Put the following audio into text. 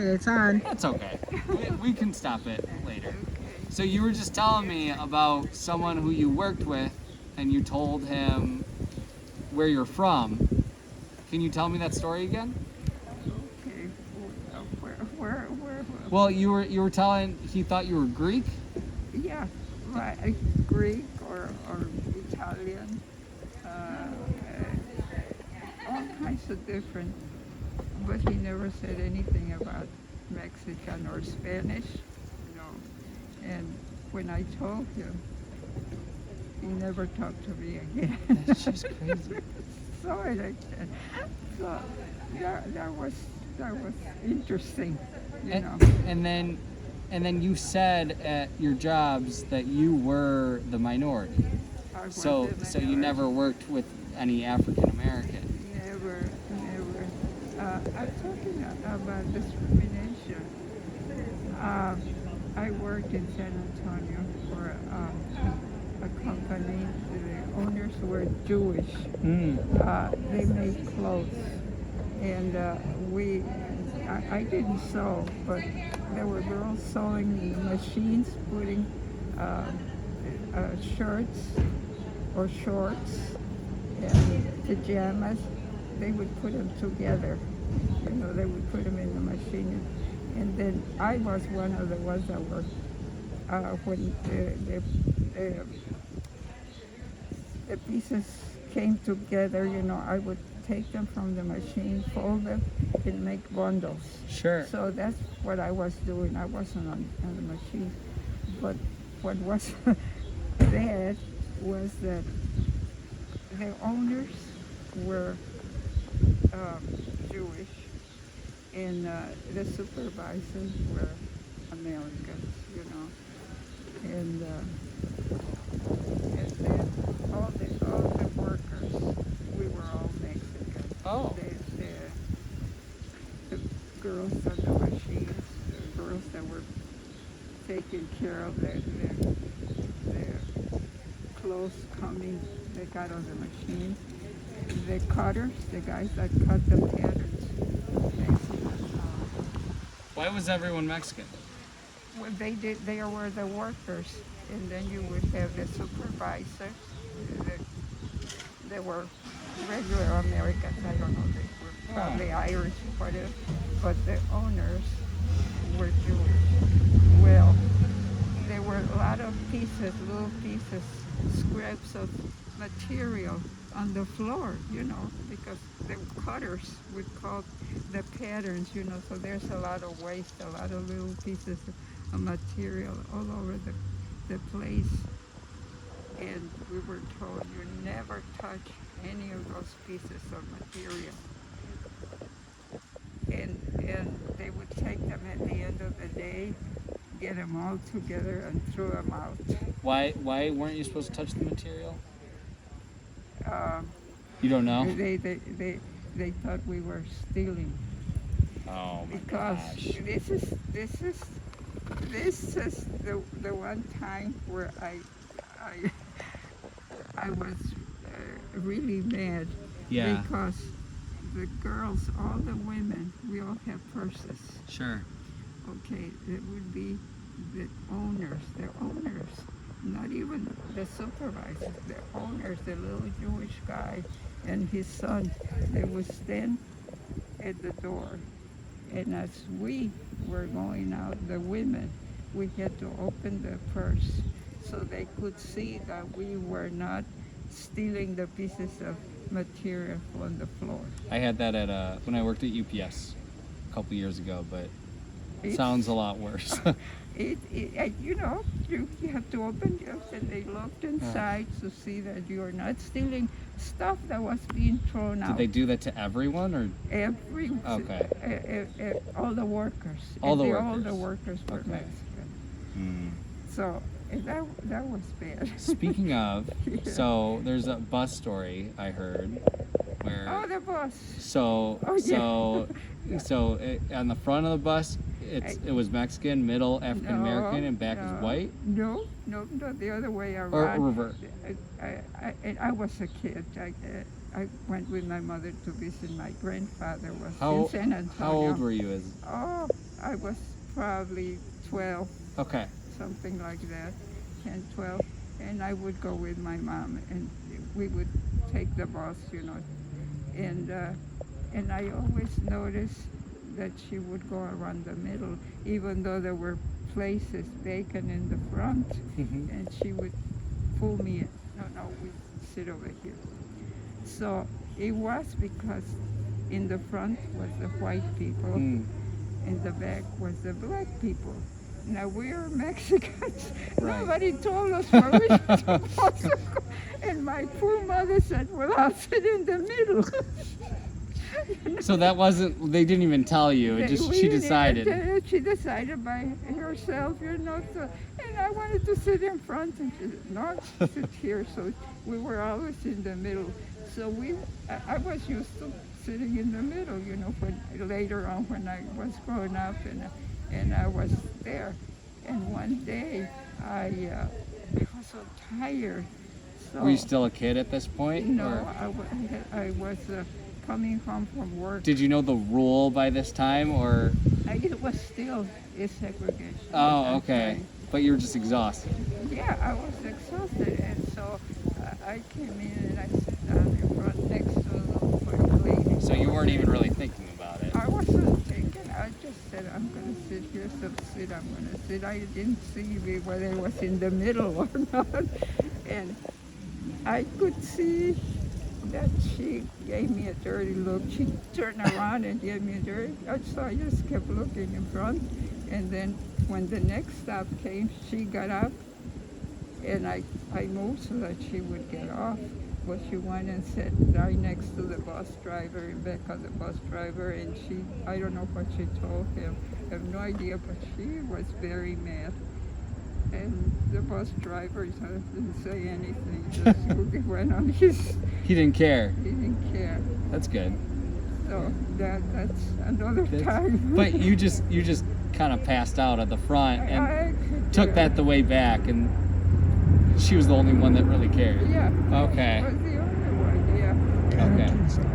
Okay, it's on. That's okay. We can stop it later. So you were just telling me about someone who you worked with, and you told him where you're from. Can you tell me that story again? Okay, where? Well, you were telling he thought you were Greek. Yeah, right. Greek or Italian, all kinds of different. But he never said anything about Mexican or Spanish, And when I told him, he never talked to me again. That's just crazy. So that was interesting, And then you said at your jobs that you were the minority. I was So the you never minority. worked with any African American. Never. I'm talking about discrimination. I worked in San Antonio for a company. The owners were Jewish. They made clothes, and I didn't sew, but there were girls sewing in the machines, putting shirts or shorts and pajamas. They would put them together. They would put them in the machine. And then I was one of the ones that were, when the pieces came together, I would take them from the machine, fold them, and make bundles. Sure. So that's what I was doing. I wasn't on the machine. But what was bad was that the owners were Jewish, and the supervisors were Americans, and then all the workers, we were all Mexican. Oh. The girls on the machines, the girls that were taking care of their clothes coming, they got on the machine. The cutters, the guys that cut the patterns, Mexican. Why was everyone Mexican? Well, they were the workers, and then you would have the supervisors. They were regular Americans. I don't know, they were probably Irish, whatever. But the owners were Jewish. Well, there were a lot of pieces, little pieces, scraps of material on the floor, because the cutters would cut the patterns, so there's a lot of waste, a lot of little pieces of material all over the place. And we were told you never touch any of those pieces of material. And they would take them at the end of the day, get them all together and throw them out. Why weren't you supposed to touch the material? Uh, You don't know? They thought we were stealing. Oh my Because gosh. this is the one time where I was really mad. Yeah. Because the girls, all the women, we all have purses. Sure. Okay, it would be the owners, not even the supervisors, the owners, the little Jewish guy and his son. They would stand at the door, and as we were going out, the women, we had to open the purse so they could see that we were not stealing the pieces of material on the floor. I had that at when I worked at UPS a couple years ago, but it It's- sounds a lot worse. You have to open yours, and they looked inside to see that you are not stealing stuff that was being thrown out. Did they do that to everyone, or Every Okay. all the workers. All the All workers. the workers were Okay. Mexican. So that was bad. Speaking of, Yeah. so there's a bus story I heard where Oh, the bus. so Oh, yeah. on the front of the bus it was Mexican, middle African American, and back is white, No, the other way or around. revert. I was a kid. I went with my mother to visit my grandfather. Was How in San Antonio. how old were you as? Oh, I was probably 12, Okay. something like that, 10, 12. And I would go with my mom, and we would take the bus, you know. And I always noticed that she would go around the middle, even though there were places vacant in the front, Mm-hmm. and she would pull me in. No, we sit over here. So it was because in the front was the white people, Mm. in the back was the black people. Now we are Mexicans. Right. Nobody told us where we were supposed to go. And my poor mother said, well, I'll sit in the middle. So that wasn't, they didn't even tell you. It just, We she didn't even decided. tell her. She decided by herself, you know. So, and I wanted to sit in front, and she said, no, sit here. So we were always in the middle. So I was used to sitting in the middle, you know, when later on when I was growing up and I was there. And one day I was so tired. So Were you still a kid at this point? no, or I was coming home from work. did you know the rule by this time, or? It was still a segregation. at Oh, that okay. time. But you were just exhausted. Yeah, I was exhausted, and so I came in and I sat down in front next to a little white lady. So you weren't even really thinking about it. I wasn't thinking. I just said, I'm going to sit here, so sit. I'm going to sit. I didn't see whether it was in the middle or not, and I could see that she gave me a dirty look. She turned around and gave me a dirty. So I just kept looking in front, and then when the next stop came, she got up, and I moved so that she would get off. But she went and sat right next to the bus driver, in back of the bus driver, and I don't know what she told him. I have no idea, but she was very mad. And the bus driver didn't say anything, just went on his, He didn't care. he didn't care. That's good. So that's another That's- time. But you just kind of passed out at the front and I could, took that the way back, and she was the only one that really cared. Yeah. Okay. Was the only one, yeah. Okay. Inside.